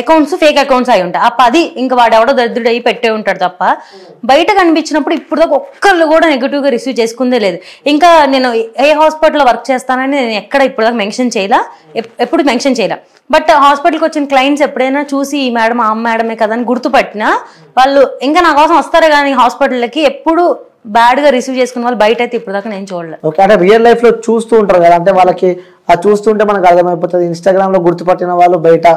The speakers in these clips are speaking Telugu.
అకౌంట్స్ ఫేక్ అకౌంట్స్ అయి ఉంటాయి. ఆ 10 ఇంకా వాడు ఎవడో దరిద్రుడు అయ్యి పెట్టే ఉంటాడు తప్ప బయట కనిపించినప్పుడు ఇప్పుడు దాకా ఒక్కళ్ళు కూడా నెగిటివ్గా రిసీవ్ చేసుకుందే లేదు. ఇంకా నేను ఏ హాస్పిటల్లో వర్క్ చేస్తానని నేను ఎక్కడ ఇప్పుడు దాకా మెన్షన్ చేయలే, ఎప్పుడు మెన్షన్ చేయలే. బట్ హాస్పిటల్కి వచ్చిన క్లయింట్స్ ఎప్పుడైనా చూసి ఈ మేడం ఆ మేడమే కదా అని గుర్తుపట్టినా వాళ్ళు ఇంకా నా కోసం వస్తారు కానీ హాస్పిటల్కి ఎప్పుడు బ్యాడ్ గా రిసీవ్ చేసుకున్న వాళ్ళు బయట అయితే ఇప్పుడు దాకా నేను చూడలేదు. ఓకే, అంటే రియల్ లైఫ్ లో చూస్తూ ఉంటారు కదా, అంటే వాళ్ళకి ఆ చూస్తుంటే మనకు అర్థమైపోతుంది. ఇన్స్టాగ్రామ్ లో గుర్తుపట్టిన వాళ్ళు బయట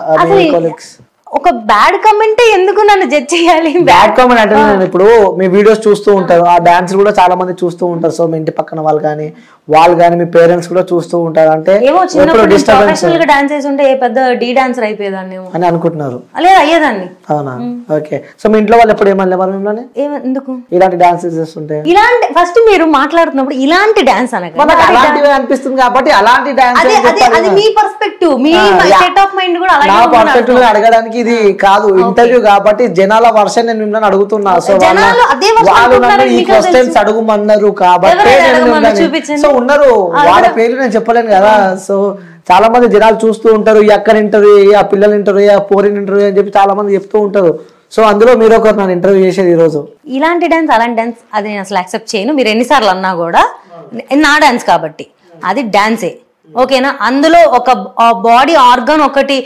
ఒక బ్యాడ్ కామెంట్ ఎందుకు నన్ను జడ్జ్ చేయాలి? బ్యాడ్ కామెంట్ అంటే నేను ఇప్పుడు మీ వీడియోస్ చూస్తూ ఉంటారు, ఆ డాన్స్ కూడా చాలా మంది చూస్తూ ఉంటారు. సో మీ ఇంటి పక్కన వాళ్ళు కానీ మీ పేరెంట్స్ కూడా చూస్తూ ఉంటారు. అంటే ప్రొఫెషనల్ గా డాన్స్ చేసి ఉంటే పెద్ద డీ డాన్సర్ అయిపోయేదాన్ని అని అనుకుంటున్నారు. లేదు అయ్యేదాన్ని. అవునా? ఓకే. సో మీ ఇంట్లో వాళ్ళు ఎప్పుడు ఏమన్నా మిమ్మల్ని ఎందుకు ఇలాంటి డాన్స్ చేస్తుంటే ఇలాంటి ఫస్ట్ మీరు మాట్లాడుతున్నప్పుడు ఇలాంటి డాన్స్ అలాంటివి అనిపిస్తుంది కాబట్టి అలాంటి డాన్స్ అది మీ పర్స్పెక్టివ్, మీ స్టేట్ ఆఫ్ మైండ్ కూడా నా పర్స్పెక్టివ్ అడగడానికి ఇది కాదు, ఇంటర్వ్యూ కాబట్టి జనాల వర్షన్ నేను మిమ్మల్ని అడుగుతున్నా. సో వాళ్ళు నన్ను ఈ క్వశ్చన్స్ అడుగుమన్నారు కాబట్టి సో ఉన్నారు, వాళ్ళ పేర్లు నేను చెప్పలేను కదా. సో చాలా మంది జనాలు చూస్తూ ఉంటారు, ఈ అక్కని ఇంటర్వ్యూ, ఆ పిల్లల ఇంటర్వ్యూ, ఆ పోరిన్ ఇంటర్వ్యూ అని చెప్పి చాలా మంది చెప్తూ ఉంటారు. సో అందులో మీరు ఒకరు నన్ను ఇంటర్వ్యూ చేసేది ఈ రోజు. ఇలాంటి డాన్స్ అలాంటి డాన్స్ అది నేను అసలు యాక్సెప్ట్ చేయను. మీరు ఎన్నిసార్లు అన్నా కూడా నా డాన్స్ కాబట్టి అది డాన్సే, ఓకేనా? అందులో ఒక బాడీ ఆర్గన్ ఒకటి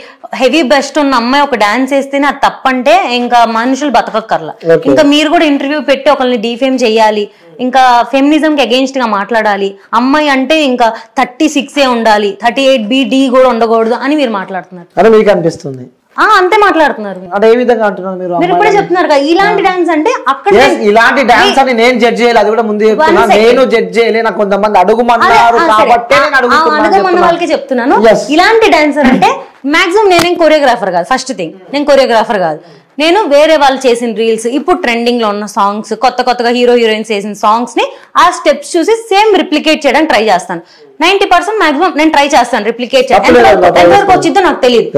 హెవీ బెస్ట్ ఉన్న అమ్మాయి ఒక డాన్స్ వేస్తేనే అది తప్పంటే ఇంకా మనుషులు బతకక్కర్లా. ఇంకా మీరు కూడా ఇంటర్వ్యూ పెట్టి ఒకరిని డిఫేమ్ చేయాలి, ఇంకా ఫెమినిజం కి అగెయిన్స్ట్ గా మాట్లాడాలి, అమ్మాయి అంటే ఇంకా 36 ఉండాలి, 38B కూడా ఉండకూడదు అని మీరు మాట్లాడుతున్నారు. అదే మీకు అనిపిస్తుంది? అంతే మాట్లాడుతున్నారు. అంటే ఏ విధంగా అంటున్నారు మీరు? మీరు ఇప్పుడే చెప్తున్నారు కదా ఇలాంటి డాన్స్ అంటే అక్కడ ఇలాంటి డాన్స్ అని నేను జడ్జ్ చేయాలి, అది కూడా ముందు చెప్తున్నా. నేను జడ్జ్ చేయలే, నాకు కొంతమంది అడుగుమన్నారు కాబట్టి నేను అడగమన్న వాళ్ళకి చెప్తున్నాను. ఇలాంటి డాన్సర్ అంటే మాక్సిమం నేనేం కొరియోగ్రాఫర్ కాదు. ఫస్ట్ థింగ్, నేను కొరియోగ్రాఫర్ కాదు. నేను వేరే వాళ్ళు చేసిన రీల్స్, ఇప్పుడు ట్రెండింగ్ లో ఉన్న సాంగ్స్, కొత్తగా హీరోయిన్స్ చేసిన సాంగ్స్ ని ఆ స్టెప్స్ చూసి సేమ్ రిప్లికేట్ చేయడానికి ట్రై చేస్తాను. 90% మాక్సిమం నేను ట్రై చేస్తాను రిప్లికేట్ చేయడం. ఎంతవరకు వచ్చిందో నాకు తెలియదు,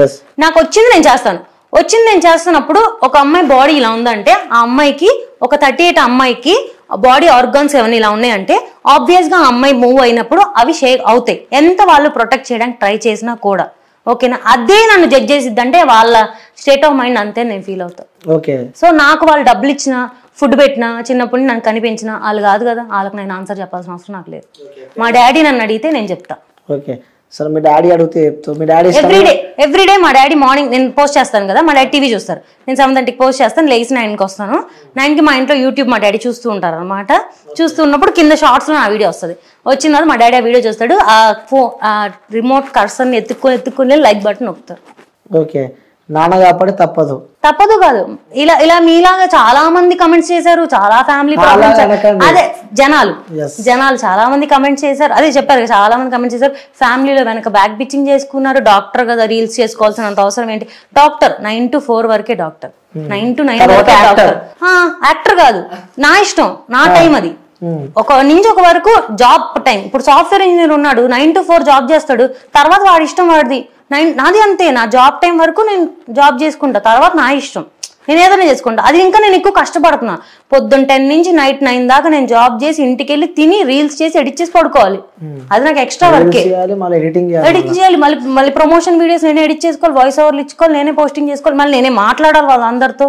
నాకు వచ్చింది నేను చేస్తాను. వచ్చింది నేను చేస్తున్నప్పుడు ఒక అమ్మాయి బాడీ ఇలా ఉందంటే ఆ అమ్మాయికి ఒక 38 అమ్మాయికి బాడీ ఆర్గాన్స్ ఏమైనా ఇలా ఉన్నాయంటే ఆబ్వియస్ గా ఆ అమ్మాయి మూవ్ అయినప్పుడు అవి షేక్ అవుతాయి, ఎంత వాళ్ళు ప్రొటెక్ట్ చేయడానికి ట్రై చేసినా కూడా, ఓకేనా? అదే నన్ను జడ్జ్ చేసిద్ది అంటే వాళ్ళ స్టేట్ ఆఫ్ మైండ్ అంతే నేను ఫీల్ అవుతాను. సో నాకు వాళ్ళు డబ్బులు ఇచ్చినా, ఫుడ్ పెట్టినా, చిన్నప్పటి నుంచి నన్ను కనిపించిన వాళ్ళు కాదు కదా, వాళ్ళకి నేను ఆన్సర్ చెప్పాల్సిన అవసరం నాకు లేదు. మా డాడీ నన్ను అడిగితే నేను చెప్తా. ఓకే సరే, మీ డాడీ అడిగితే మీ డాడీ ఎవ్రీడే మా డాడీ మార్నింగ్ నేను పోస్ట్ చేస్తాను కదా, మా డాడీ టీవీ చూస్తారు. నేను 7:30కి పోస్ట్ చేస్తాను, లేచి 9కి వస్తాను. 9కి మా ఇంట్లో యూట్యూబ్ మా డాడీ చూస్తూ ఉంటారు అనమాట. చూస్తున్నప్పుడు కింద షార్ట్స్ లో నా వీడియో వస్తుంది. వచ్చిన తర్వాత మా డాడీ ఆ వీడియో చూస్తాడు, ఆ రిమోట్ కర్సర్ని ఎత్తుకొని లైక్ బటన్ నొక్కుతారు. ఓకే, నాన్న కాబట్టి తప్పదు కాదు. ఇలా మీలాగా చాలా మంది కమెంట్స్ చేశారు, చాలా ఫ్యామిలీ ప్రాబ్లమ్స్. అదే జనాలు చాలా మంది కమెంట్ చేశారు, అదే చెప్పారు చాలా మంది కమెంట్ చేశారు. ఫ్యామిలీలో వెనక బ్యాక్ పిచ్చింగ్ చేసుకున్నారు. డాక్టర్ కదా, రీల్స్ చేసుకోవాల్సినంత అవసరం ఏంటి? డాక్టర్ 9 to 4 వరకే డాక్టర్, 9 to 9 వరకే డాక్టర్. యాక్టర్ కాదు, నా ఇష్టం, నా టైం అది. ఒక నుంచి ఒక వరకు జాబ్ టైం. ఇప్పుడు సాఫ్ట్వేర్ ఇంజనీర్ ఉన్నాడు, 9 to 4 జాబ్ చేస్తాడు, తర్వాత వాడి ఇష్టం వాడిది. నాది అంతే, నా జాబ్ టైం వరకు నేను జాబ్ చేసుకుంటా, తర్వాత నా ఇష్టం, నేను ఏదైనా చేసుకుంటా. అది ఇంకా నేను ఎక్కువ కష్టపడుతున్నా. పొద్దున్న 10 నుంచి నైట్ 9 దాకా నేను జాబ్ చేసి ఇంటికి వెళ్ళి తిని రీల్స్ చేసి ఎడిట్ చేసి పడుకోవాలి. అది నాకు ఎక్స్ట్రా వర్కే. ఎడిట్ చేయాలి, మళ్ళీ ప్రమోషన్ వీడియోస్ నేనే ఎడిట్ చేసుకోవాలి, వాయిస్ ఓవర్లు ఇచ్చుకోవాలి, నేనే పోస్టింగ్ చేసుకోవాలి, మళ్ళీ నేనే మాట్లాడాలి వాళ్ళందరితో,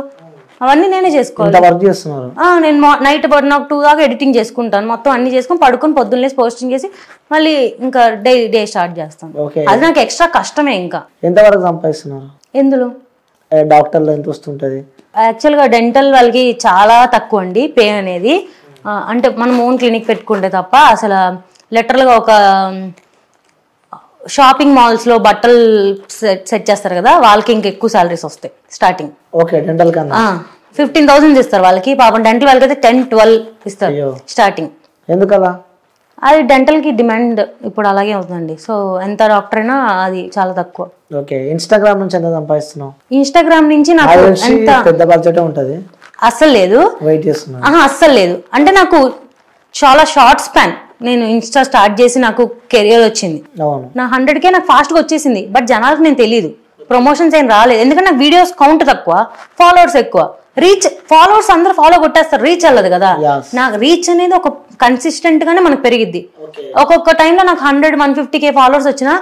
అవన్నీ నేనే చేసుకోవాలి. నేను నైట్ నాకు 2 దాకా ఎడిటింగ్ చేసుకుంటాను, మొత్తం అన్ని చేసుకుని పడుకొని పొద్దున్న పోస్టింగ్ చేసి మళ్ళీ ఇంకా డే స్టార్ట్ చేస్తాను. అది నాకు ఎక్స్ట్రా కష్టమే. ఇంకా ఎంతవరకు సంపాదిస్తున్నారు? ఎందులో? డాక్టర్లో ఎంత వస్తుంటది? యాక్చువల్గా డెంటల్ వాళ్ళకి చాలా తక్కువ అండి పే అనేది. అంటే మనం ఓన్ క్లినిక్ పెట్టుకుంటే తప్ప అసలు లిటరల్గా ఒక షాపింగ్ మాల్స్ లో బట్టలు సెట్ చేస్తారు కదా, వాళ్ళకి ఇంకా ఎక్కువ సాలరీస్ వస్తాయి స్టార్టింగ్. ఓకే, డెంటల్ కన్నా 15,000 ఇస్తారు వాళ్ళకి. పాపం డెంటల్ వాళ్ళకి అయితే 10-12 ఇస్తారు స్టార్టింగ్. ఎందుకలా? అది డెంటల్ కి డిమాండ్ ఇప్పుడు అలాగే అవుతుందండి. సో ఎంత డాక్టర్ అయినా అది చాలా తక్కువ. ఓకే, ఇన్స్టాగ్రామ్ నుంచి ఎంత సంపాదిస్తున్నావు? ఇన్స్టాగ్రామ్ నుంచి నాకు ఎంత పెద్ద బడ్జెట్ ఉంటది? అస్సలు లేదు, అస్సలు లేదు. అంటే నాకు చాలా షార్ట్ స్పాన్, నేను ఇన్స్టా స్టార్ట్ చేసి నాకు కెరియర్ వచ్చింది. నా 100K నాకు ఫాస్ట్ గా వచ్చేసింది. బట్ జనాలకు నేను తెలియదు, ప్రమోషన్స్ ఏం రాలేదు. ఎందుకంటే నాకు వీడియోస్ కౌంట్ తక్కువ, ఫాలోవర్స్ ఎక్కువ. రీచ్ ఫాలోవర్స్ అందరూ ఫాలో కొట్టేస్తారు, రీచ్ వెళ్ళదు కదా. నాకు రీచ్ అనేది ఒక కన్సిస్టెంట్ గానే మనకు పెరిగిద్ది. ఒక్కొక్క టైంలో నాకు 100-150K ఫాలోవర్స్ వచ్చినా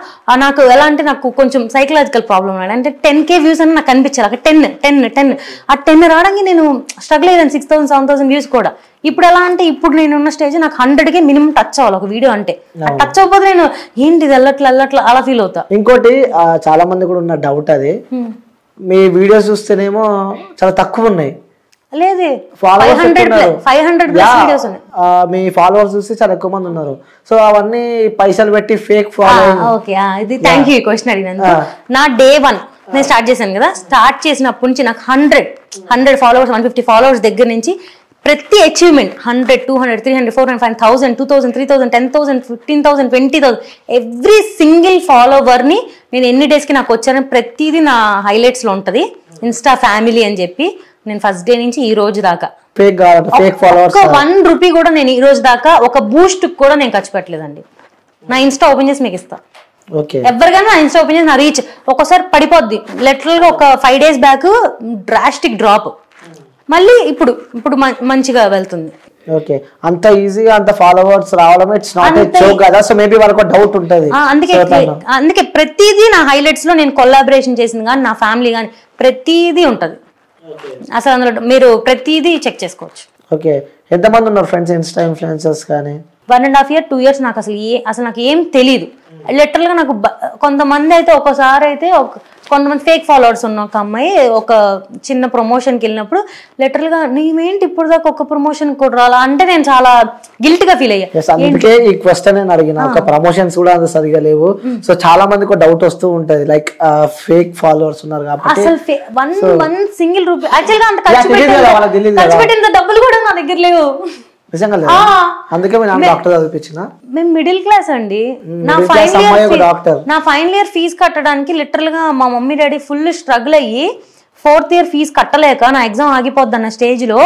నాకు ఎలా అంటే నాకు కొంచెం సైకలాజికల్ ప్రాబ్లం రాడు. అంటే 10K వ్యూస్ అని నాకు కనిపించాలి. అక్కడ 10 ఆ 10 రావడానికి నేను స్ట్రగుల్ అయ్యాను. 6,000-7,000 వ్యూస్ కూడా. ఇప్పుడు ఎలా అంటే ఇప్పుడు నేను ఉన్న స్టేజ్ నాకు 100K మినిమం టచ్ అవ్వాలి ఒక వీడియో అంటే. టచ్ అవ్వకపోతే నేను ఏంటి వెళ్ళట్లా అలా ఫీల్ అవుతా. ఇంకోటి చాలా మంది కూడా ఉన్న డౌట్ అది, మీ వీడియోస్ చూస్తేనేమో చాలా తక్కువ ఉన్నాయి, లేదు 500 వీడియోస్ ఉన్నాయి, మీ ఫాలోవర్స్ చూస్తే చాలా ఎక్కువ మంది ఉన్నారు. సో అవన్నీ పైసలు పెట్టి ఫేక్ ఫాలోయింగ్. ఓకే, ఇది థ్యాంక్ యూ ఈ క్వశ్చన్ అడిగినందుకు. నా డే 1 నేను స్టార్ట్ చేశాను కదా, స్టార్ట్ చేసినప్పటి నుంచి నాకు 100 ఫాలోవర్స్ 150 ఫాలోవర్స్ దగ్గర నుంచి ప్రతి అచీవ్మెంట్ 100, 200, 300, 400, 5,000, 2,000, 3,000, 10,000, 15,000, 20,000 ఎవ్రీ సింగిల్ ఫాలోవర్ని నేను ఎన్ని డేస్కి నాకు వచ్చానని ప్రతిదీ నా హైలైట్స్లో ఉంటుంది. ఇన్స్టా ఫ్యామిలీ అని చెప్పి నేను ఫస్ట్ డే నుంచి ఈ రోజు దాకా ఒక 1 రూపీ కూడా నేను ఈ రోజు దాకా ఒక బూస్ట్ కూడా నేను ఖర్చు పెట్టలేదండి. నా ఇన్స్టా ఓపెన్ చేసి మీకు ఇస్తా. ఎవరికైనా నా ఇన్స్టా ఓపెన్ చేసి నా రీచ్ ఒక్కోసారి పడిపోద్ది. లిటరల్గా ఒక 5 days బ్యాక్ డ్రాస్టిక్ డ్రాప్, మళ్ళీ ఇప్పుడు మంచిగా వెళ్తుంది. ఓకే, అంత ఈజీగా అంత ఫాలోవర్స్ రావడం ఇట్స్ నాట్ ఏ జోక్ కదా. సో మేబీ వాళ్ళకి డౌట్ ఉంటది. అందుకే ప్రతిదీ నా హైలైట్స్ లో నేను కొలాబరేషన్ చేసింది కానీ నా ఫ్యామిలీ కానీ ప్రతిదీ ఉంటది. అసలు అందులో మీరు ప్రతిదీ చెక్ చేసుకోవచ్చు. ఓకే, ఎంతమంది ఉన్నారు ఫ్రెండ్స్ ఇన్స్టా ఇన్ఫ్లుయెన్సర్స్ కానీ? 1.5 year 2 years నాకు అసలు నాకు ఏం తెలీదు. లిటరల్ గా నాకు కొంతమంది అయితే ఒకసారి అయితే కొంతమంది ఫేక్ ఫాలోవర్స్ ఉన్న ఒక అమ్మాయి ఒక చిన్న ప్రమోషన్కి వెళ్ళినప్పుడు లిటరల్ గా నీవేంటి ఇప్పుడు దాకా ఒక ప్రమోషన్ కూడా రాలా అంటే నేను చాలా గిల్ట్ గా ఫీల్ అయ్యా. అందుకే ఈ క్వశ్చన్ నేను అడిగిన. ఒక ప్రమోషన్స్ కూడా అంత సరిగా లేవు. సో చాలా మందికి డౌట్ వస్తూ ఉంటది, లైక్ ఫేక్ ఫాలోవర్స్ ఉన్నారు కాబట్టి. అసలు వన్ సింగిల్ రూపీ యాక్చువల్ గా అంత ఖర్చు పెట్టిన డబ్బులు కూడా నా దగ్గర లేవు. అందుకే డాక్టర్ చదివించిన. మేము మిడిల్ క్లాస్ అండి. నా ఫైనల్ ఇయర్ ఫీజు కట్టడానికి లిటరల్ గా మా మమ్మీ డాడీ ఫుల్ స్ట్రగుల్ అయ్యి 4th year ఫీజు కట్టలేక నా ఎగ్జామ్ ఆగిపోద్ది అన్న స్టేజ్ లో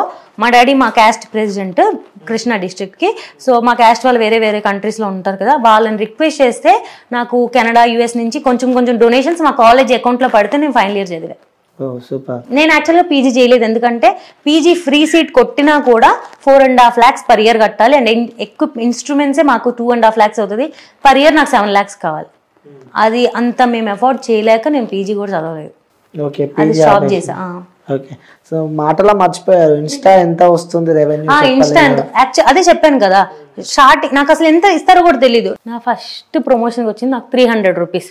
మా డాడీ మా క్యాస్ట్ ప్రెసిడెంట్ కృష్ణా డిస్ట్రిక్ట్ కి. సో మా క్యాస్ట్ వాళ్ళు వేరే కంట్రీస్ లో ఉంటారు కదా, వాళ్ళని రిక్వెస్ట్ చేస్తే నాకు కెనడా US నుంచి కొంచెం డొనేషన్స్ మా కాలేజ్ అకౌంట్ లో పడితే నేను ఫైనల్ ఇయర్ చదివా. నేను యాక్చువల్గా పీజీ చేయలేదు, ఎందుకంటే పీజీ ఫ్రీ సీట్ కొట్టినా కూడా 4.5 lakhs per year కట్టాలి. అండ్ ఎక్కువ ఇన్స్ట్రుమెంట్సే మాకు 2.5 lakhs అవుతుంది. పర్ ఇయర్ నాకు 7 lakhs కావాలి. అది అంత మేము అఫోర్డ్ చేయలేక నేను పీజీ కూడా చదవలేదు. అది స్టాప్ చేసా. సో మాటలా మర్చిపోయారు, ఇన్స్టా ఎంత వస్తుంది రెవెన్యూ? ఇన్స్టా అదే చెప్పాను కదా, స్టార్టింగ్ నాకు అసలు ఎంత ఇస్తారో కూడా తెలీదు. నా ఫస్ట్ ప్రమోషన్కి వచ్చింది నాకు 300 rupees.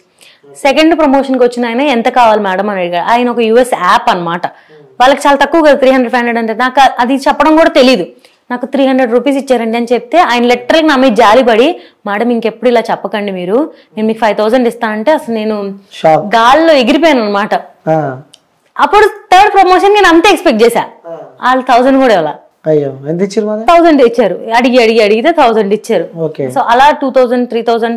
సెకండ్ ప్రమోషన్కి వచ్చిన ఆయన ఎంత కావాలి మేడం అని అడిగాడు. ఆయన ఒక US యాప్ అనమాట, వాళ్ళకి చాలా తక్కువ కదా 300-500 అంటే. నాకు అది చెప్పడం కూడా తెలీదు. నాకు 300 rupees ఇచ్చారండి అని చెప్తే ఆయన లిటరల్గా నా మీద జాలిపడి, మేడం ఇంకెప్పుడు ఇలా చెప్పకండి మీరు, నేను మీకు 5,000 ఇస్తానంటే అసలు నేను గాల్లో ఎగిరిపోయాను అనమాట. అప్పుడు థర్డ్ ప్రమోషన్ నేను అంతే ఎక్స్పెక్ట్ చేశా, వాళ్ళు 1000 కూడా ఇవ్వాల. 1000 ఇచ్చారు. అడిగితే 1000 ఇచ్చారు. సో అలా 2,000, 3,000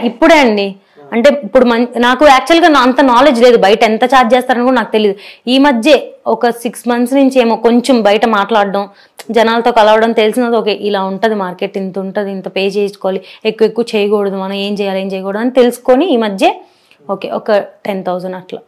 ఇప్పుడే అండి. అంటే ఇప్పుడు నాకు యాక్చువల్గా అంత నాలెడ్జ్ లేదు, బయట ఎంత ఛార్జ్ చేస్తారని కూడా నాకు తెలియదు. ఈ మధ్య ఒక 6 months నుంచి ఏమో కొంచెం బయట మాట్లాడడం, జనాలతో కలవడం తెలిసినది. ఓకే, ఇలా ఉంటుంది మార్కెట్, ఇంత ఉంటుంది, ఇంత పే చేసుకోవాలి, ఎక్కువ చేయకూడదు, మనం ఏం చేయకూడదు అని తెలుసుకొని ఈ మధ్య ఓకే ఒక 10,000 అట్లా.